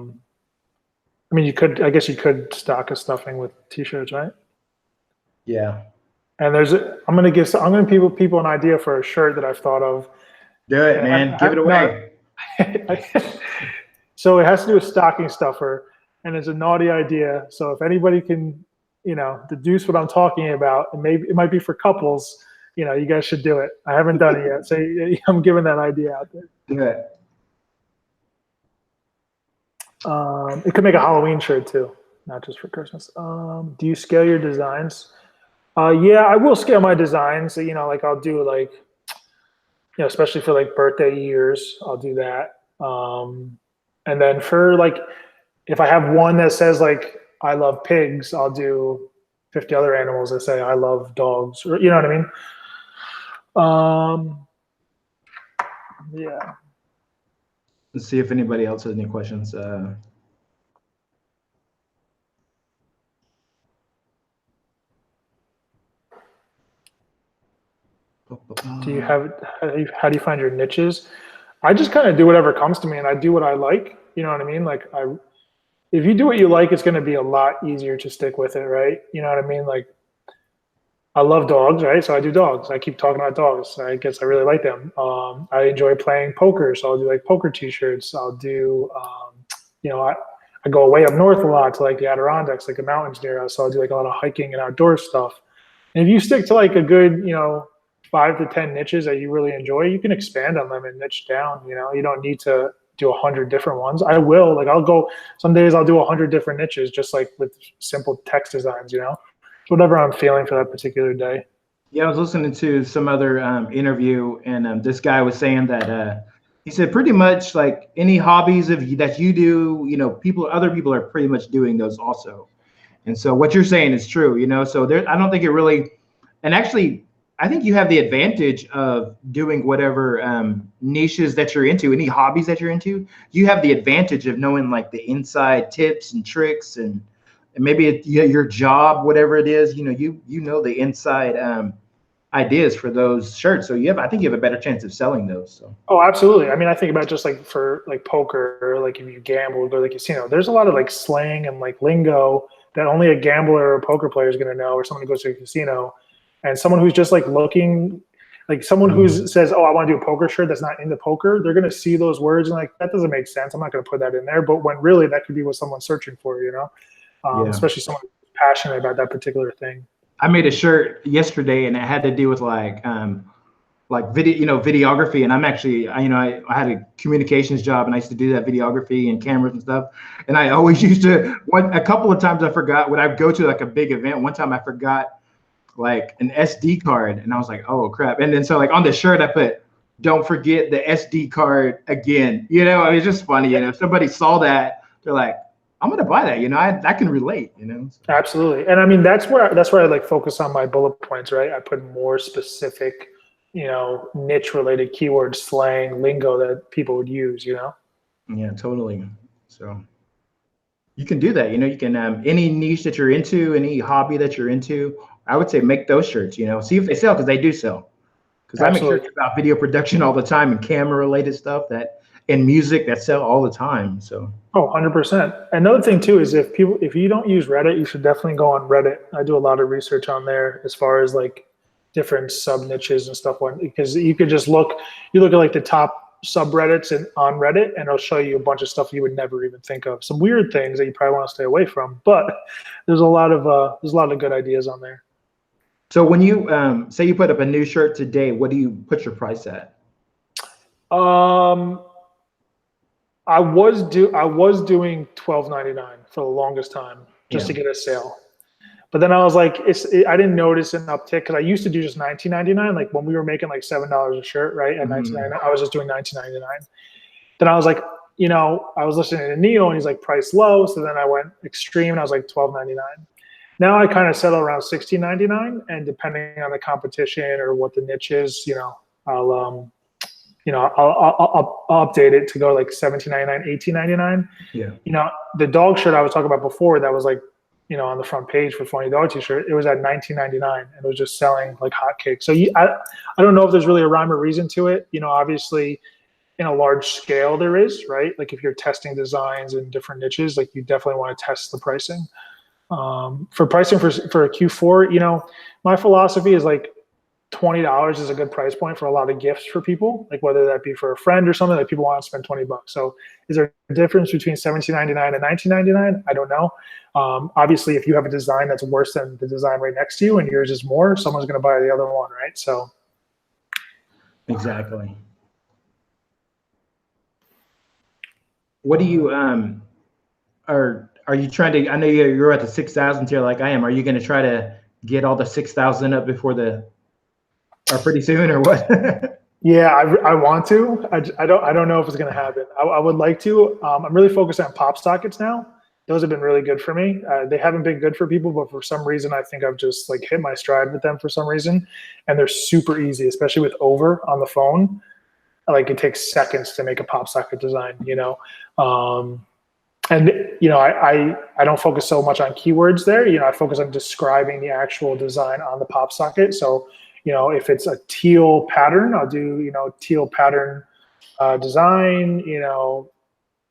[SPEAKER 2] mean, I guess you could stock a stuffing with t-shirts, right?
[SPEAKER 1] Yeah.
[SPEAKER 2] And I'm gonna give people an idea for a shirt that I've thought of.
[SPEAKER 1] Do it, man. Give it away.
[SPEAKER 2] So it has to do with stocking stuffer, and it's a naughty idea. So if anybody can, deduce what I'm talking about, and maybe it might be for couples, you guys should do it. I haven't done it yet, so I'm giving that idea out there.
[SPEAKER 1] Do it.
[SPEAKER 2] It could make a Halloween shirt too, not just for Christmas. Do you scale your designs? Yeah, I will scale my designs. So, like I'll do like, especially for like birthday years, I'll do that. And then for like, if I have one that says like, I love pigs, I'll do 50 other animals that say I love dogs, or you know what I mean? Yeah.
[SPEAKER 1] Let's see if anybody else has any questions.
[SPEAKER 2] How do you find your niches? I just kind of do whatever comes to me, and I do what I like. You know what I mean? Like if you do what you like, it's going to be a lot easier to stick with it, right? You know what I mean? Like I love dogs, right? So I do dogs. I keep talking about dogs. I guess I really like them. I enjoy playing poker, so I'll do like poker t-shirts. I'll do, I go away up north a lot to like the Adirondacks, like the mountains near us. So I'll do like a lot of hiking and outdoor stuff. And if you stick to like a good, 5 to 10 niches that you really enjoy, you can expand on them and niche down. You don't need to do 100 different ones. I will, like some days I'll do 100 different niches, just like with simple text designs, whatever I'm feeling for that particular day.
[SPEAKER 1] Yeah, I was listening to some other interview, and this guy was saying that he said pretty much like any hobbies that you do, other people are pretty much doing those also. And so what you're saying is true, so I don't think it really, and actually I think you have the advantage of doing whatever niches that you're into, any hobbies that you're into. You have the advantage of knowing like the inside tips and tricks, and maybe your job, whatever it is, you know the inside ideas for those shirts. So I think you have a better chance of selling those. So.
[SPEAKER 2] Oh, absolutely. I mean, I think about just like for like poker, or like if you gamble, go to the casino, there's a lot of like slang and like lingo that only a gambler or a poker player is going to know, or someone who goes to a casino. And someone who's just like looking, like someone who says, oh, I want to do a poker shirt that's not into poker, they're going to see those words and like, that doesn't make sense. I'm not going to put that in there. But when really that could be what someone's searching for, especially someone who's passionate about that particular thing.
[SPEAKER 1] I made a shirt yesterday, and it had to do with like video, videography. And I'm actually, I had a communications job, and I used to do that videography and cameras and stuff. And I always used to, a couple of times I forgot when I go to like a big event. One time I forgot like an SD card, and I was like, oh crap. And then so like on the shirt I put don't forget the SD card again. You know, it's just funny. You know, if somebody saw that, they're like, I'm gonna buy that. You know, I can relate. You know,
[SPEAKER 2] Absolutely. And I mean, that's where I like focus on my bullet points, right? I put more specific, you know, niche related keywords, slang, lingo that people would use, you know?
[SPEAKER 1] yeah, totally. So you can do that. You know, you can any niche that you're into, any hobby that you're into. I would say make those shirts. You know, see if they sell because they do sell. Because I make shirts about video production all the time and camera related stuff and music that sell all the time. So.
[SPEAKER 2] Oh, 100%. Another thing too is if you don't use Reddit, you should definitely go on Reddit. I do a lot of research on there as far as like different sub niches and stuff on, because you could just look at like the top subreddits on Reddit and it'll show you a bunch of stuff you would never even think of. Some weird things that you probably want to stay away from, but there's a lot of good ideas on there.
[SPEAKER 1] So when you say you put up a new shirt today, what do you put your price at?
[SPEAKER 2] I was doing $12.99 for the longest time just to get a sale. But then I was like, I didn't notice an uptick because I used to do just $19.99. Like when we were making like $7 a shirt, right? At $19.99, I was just doing $19.99. Then I was like, you know, I was listening to Neil and he's like price low. So then I went extreme and I was like $12.99. Now I kind of settle around $16.99, and depending on the competition or what the niche is, you know, I'll update it to go like $17.99, $18.99.
[SPEAKER 1] Yeah. You
[SPEAKER 2] know, the dog shirt I was talking about before that was like, you know, on the front page for Funny Dog T-shirt, it was at $19.99 and it was just selling like hotcakes. So I don't know if there's really a rhyme or reason to it. You know, obviously in a large scale there is, right? Like if you're testing designs in different niches, like you definitely want to test the pricing. For pricing for a Q4, you know, my philosophy is like $20 is a good price point for a lot of gifts for people, like whether that be for a friend or something that people want to spend $20. So is there a difference between $17.99 and $19.99? I don't know. Obviously, if you have a design that's worse than the design right next to you and yours is more, someone's going to buy the other one, right? So.
[SPEAKER 1] Exactly. What do you, are you trying to, I know you're at the 6,000 tier like I am. Are you going to try to get all the 6,000 up before or pretty soon or what?
[SPEAKER 2] Yeah, I want to. I don't know if it's going to happen. I would like to. I'm really focused on pop sockets now. Those have been really good for me. They haven't been good for people, but for some reason, I think I've just like hit my stride with them for some reason. And they're super easy, especially with Over on the phone. Like it takes seconds to make a pop socket design, you know? And, you know, I don't focus so much on keywords there. You know, I focus on describing the actual design on the pop socket. So, you know, if it's a teal pattern, I'll do, you know, teal pattern design, you know,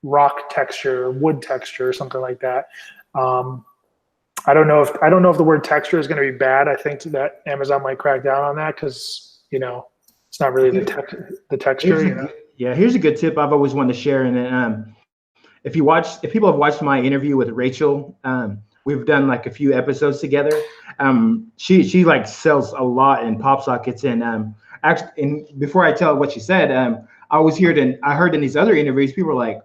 [SPEAKER 2] rock texture, wood texture, or something like that. I don't know if the word texture is going to be bad. I think that Amazon might crack down on that because, you know, it's not really the texture. You know?
[SPEAKER 1] Yeah, here's a good tip I've always wanted to share. And if people have watched my interview with Rachel, we've done like a few episodes together. She like sells a lot in pop sockets, and actually, and before I tell what she said, I heard in these other interviews, people were like,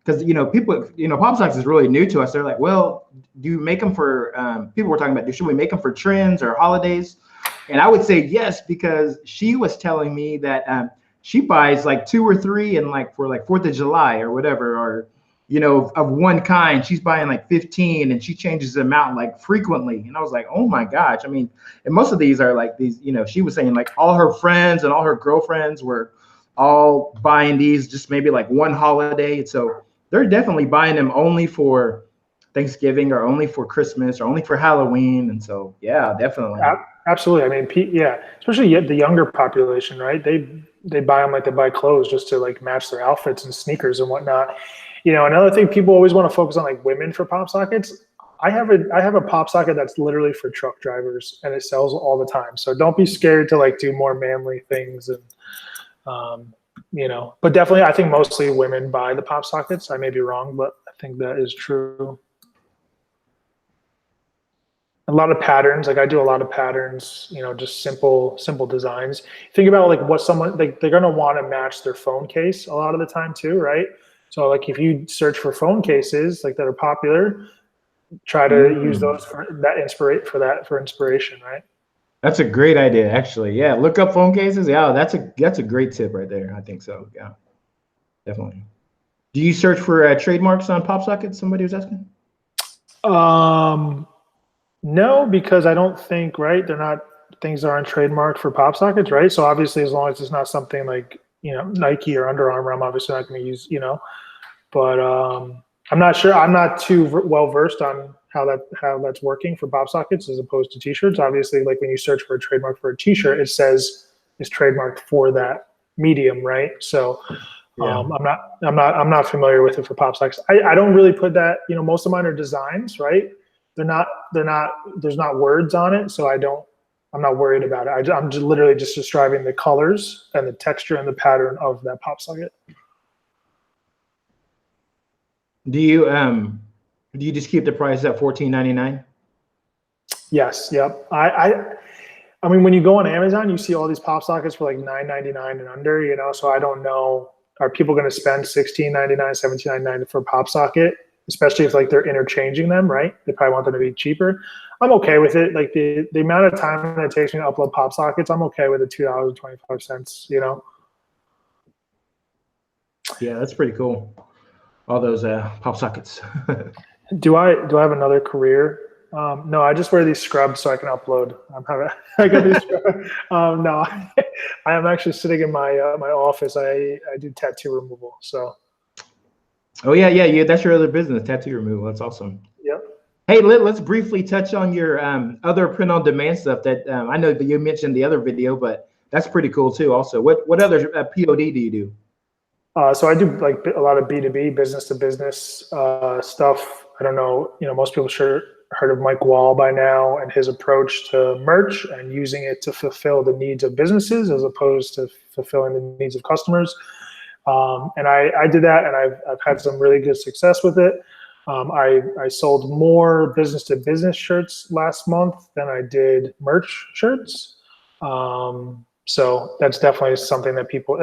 [SPEAKER 1] because pop sockets is really new to us. They're like, well, do you make them for? People were talking about, should we make them for trends or holidays? And I would say yes, because she was telling me that she buys like 2 or 3, and like for like 4th of July or whatever, or you know, of one kind, she's buying like 15, and she changes them out like frequently. And I was like, oh my gosh. I mean, and most of these are like these, you know, she was saying like all her friends and all her girlfriends were all buying these just maybe like one holiday. So they're definitely buying them only for Thanksgiving or only for Christmas or only for Halloween. And so, yeah, definitely.
[SPEAKER 2] Absolutely. I mean, yeah, especially the younger population, right? They buy them like they buy clothes just to like match their outfits and sneakers and whatnot. You know, another thing people always want to focus on, like women for pop sockets. I have a pop socket that's literally for truck drivers, and it sells all the time. So don't be scared to like do more manly things, and you know. But definitely, I think mostly women buy the pop sockets. I may be wrong, but I think that is true. A lot of patterns, like I do a lot of patterns. You know, just simple designs. Think about like what someone like they're gonna want to match their phone case a lot of the time too, right? So like if you search for phone cases like that are popular, try to use those for inspiration, right?
[SPEAKER 1] That's a great idea, actually. Yeah, look up phone cases. Yeah, that's a great tip right there. I think so. Yeah, definitely. Do you search for trademarks on pop sockets? Somebody was asking.
[SPEAKER 2] No, because I don't think, right, they're not, things aren't trademarked for pop sockets, right? So obviously, as long as it's not something like, Nike or Under Armour, I'm obviously not going to use, but I'm not sure. I'm not too well versed on how that's working for pop sockets as opposed to t-shirts. Obviously, like when you search for a trademark for a t-shirt, it says it's trademarked for that medium, right? So
[SPEAKER 1] Yeah.
[SPEAKER 2] I'm not familiar with it for pop sockets. I don't really put that, most of mine are designs, right? There's not words on it. So I'm not worried about it. I'm just literally just describing the colors and the texture and the pattern of that pop socket.
[SPEAKER 1] Do you just keep the price at $14.99?
[SPEAKER 2] Yes. Yep. I mean, when you go on Amazon, you see all these pop sockets for like $9.99 and under, so I don't know, are people going to spend $16.99, $17.99 for a pop socket, especially if like they're interchanging them, right? They probably want them to be cheaper. I'm okay with it. Like the amount of time that it takes me to upload pop sockets, I'm okay with the $2.25,
[SPEAKER 1] Yeah, that's pretty cool. All those pop sockets.
[SPEAKER 2] Do I have another career? No, I just wear these scrubs so I can upload. I got these scrubs. No, I am actually sitting in my my office. I do tattoo removal. So.
[SPEAKER 1] Oh yeah. That's your other business, tattoo removal. That's awesome.
[SPEAKER 2] Yep.
[SPEAKER 1] Hey, let's briefly touch on your other print-on-demand stuff that I know that you mentioned the other video, but that's pretty cool too. Also, what other POD do you do?
[SPEAKER 2] So I do like a lot of B2B, business to business stuff. I don't know, most people sure heard of Mike Wall by now and his approach to merch and using it to fulfill the needs of businesses as opposed to fulfilling the needs of customers. And I did that, and I've had some really good success with it. I sold more business to business shirts last month than I did merch shirts. So that's definitely something that people,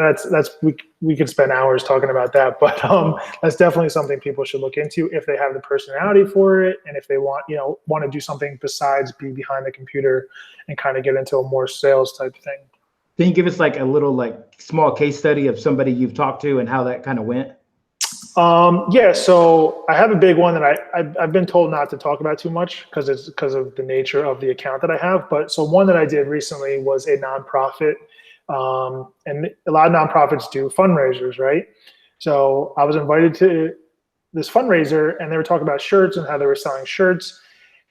[SPEAKER 2] we could spend hours talking about that, but that's definitely something people should look into if they have the personality for it. And if they want to do something besides be behind the computer and kind of get into a more sales type thing.
[SPEAKER 1] Can you give us like a little small case study of somebody you've talked to and how that kind of went?
[SPEAKER 2] Yeah, so I have a big one that I've been told not to talk about too much because of the nature of the account that I have. But so one that I did recently was a nonprofit, and a lot of nonprofits do fundraisers, right? So I was invited to this fundraiser, and they were talking about shirts and how they were selling shirts.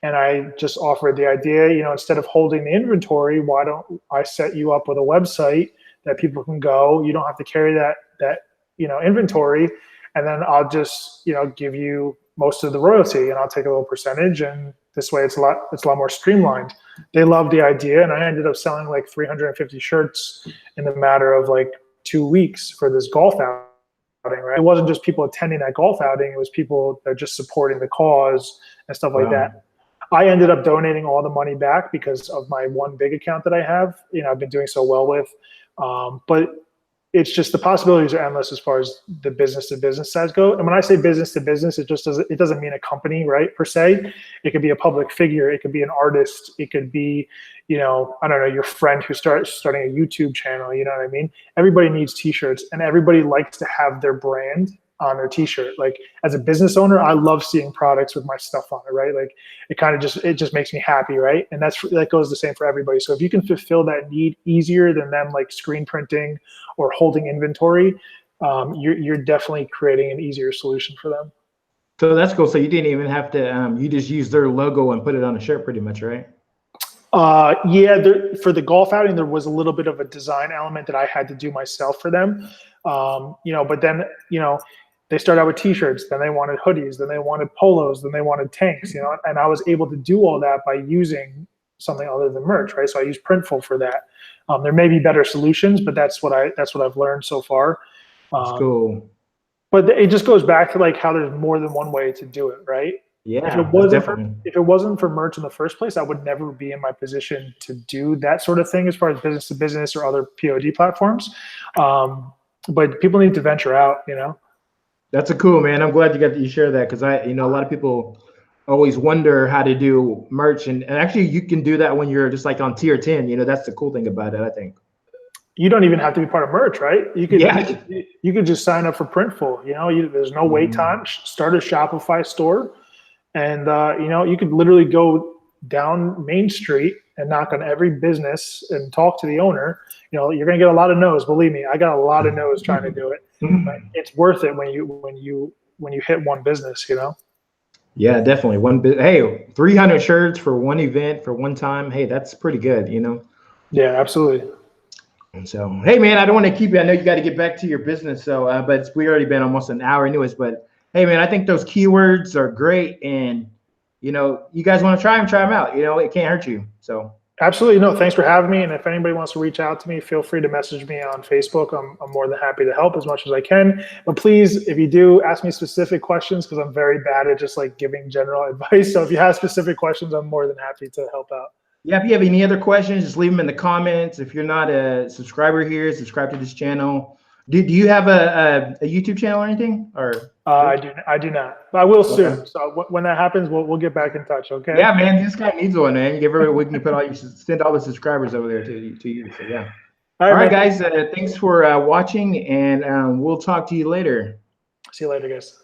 [SPEAKER 2] And I just offered the idea, instead of holding the inventory, why don't I set you up with a website that people can go? You don't have to carry that inventory. And then I'll just, give you most of the royalty, and I'll take a little percentage. And this way, it's a lot more streamlined. They loved the idea, and I ended up selling like 350 shirts in the matter of like 2 weeks for this golf outing. Right? It wasn't just people attending that golf outing; it was people that are just supporting the cause and stuff like that. I ended up donating all the money back because of my one big account that I have. I've been doing so well with, but it's just the possibilities are endless as far as the business to business sides go. And when I say business to business, it doesn't mean a company, right, per se. It could be a public figure. It could be an artist. It could be, I don't know, your friend who starting a YouTube channel. You know what I mean? Everybody needs t-shirts, and everybody likes to have their brand on their t-shirt. Like as a business owner, I love seeing products with my stuff on it, right? Like it just makes me happy, right? And that goes the same for everybody. So if you can fulfill that need easier than them like screen printing or holding inventory, you're definitely creating an easier solution for them.
[SPEAKER 1] So that's cool. So you didn't even have to, you just used their logo and put it on a shirt pretty much, right?
[SPEAKER 2] Yeah, for the golf outing, there was a little bit of a design element that I had to do myself for them. But then, they started out with t-shirts, then they wanted hoodies, then they wanted polos, then they wanted tanks, and I was able to do all that by using something other than merch, right? So I use Printful for that. There may be better solutions, but that's what I've learned so far.
[SPEAKER 1] That's cool.
[SPEAKER 2] But it just goes back to like how there's more than one way to do it, right?
[SPEAKER 1] Yeah.
[SPEAKER 2] If it wasn't for merch in the first place, I would never be in my position to do that sort of thing as far as business to business or other POD platforms. But people need to venture out,
[SPEAKER 1] That's a cool, man. I'm glad you share that, because a lot of people always wonder how to do merch, and actually you can do that when you're just like on tier 10. You know, that's the cool thing about it, I think.
[SPEAKER 2] You don't even have to be part of merch, right? You could
[SPEAKER 1] Yeah.
[SPEAKER 2] you could just sign up for Printful. You know, there's no wait time. Start a Shopify store, and you know, you could literally go down Main Street and knock on every business and talk to the owner. You know, you're gonna get a lot of no's. Believe me, I got a lot of no's trying to do it. But it's worth it when you hit one business. You know.
[SPEAKER 1] Yeah, definitely. Hey, 300 shirts for one event for one time. Hey, that's pretty good, you know?
[SPEAKER 2] Yeah, absolutely.
[SPEAKER 1] And so, hey, man, I don't want to keep you. I know you got to get back to your business. So, but we already been almost an hour anyways. But hey, man, I think those keywords are great. And, you know, you guys want to try them out. You know, it can't hurt you. So.
[SPEAKER 2] Absolutely. No, thanks for having me. And if anybody wants to reach out to me, feel free to message me on Facebook. I'm more than happy to help as much as I can. But please, if you do, ask me specific questions, because I'm very bad at just like giving general advice. So if you have specific questions, I'm more than happy to help out.
[SPEAKER 1] Yeah, if you have any other questions, just leave them in the comments. If you're not a subscriber here, subscribe to this channel. Do you have a YouTube channel or anything? Or
[SPEAKER 2] I do not. But I will soon. So when that happens, we'll get back in touch. Okay.
[SPEAKER 1] Yeah, man, this guy needs one, man. Give everybody, we can put send all the subscribers over there to you. So yeah. All right, guys. Thanks for watching, and we'll talk to you later.
[SPEAKER 2] See you later, guys.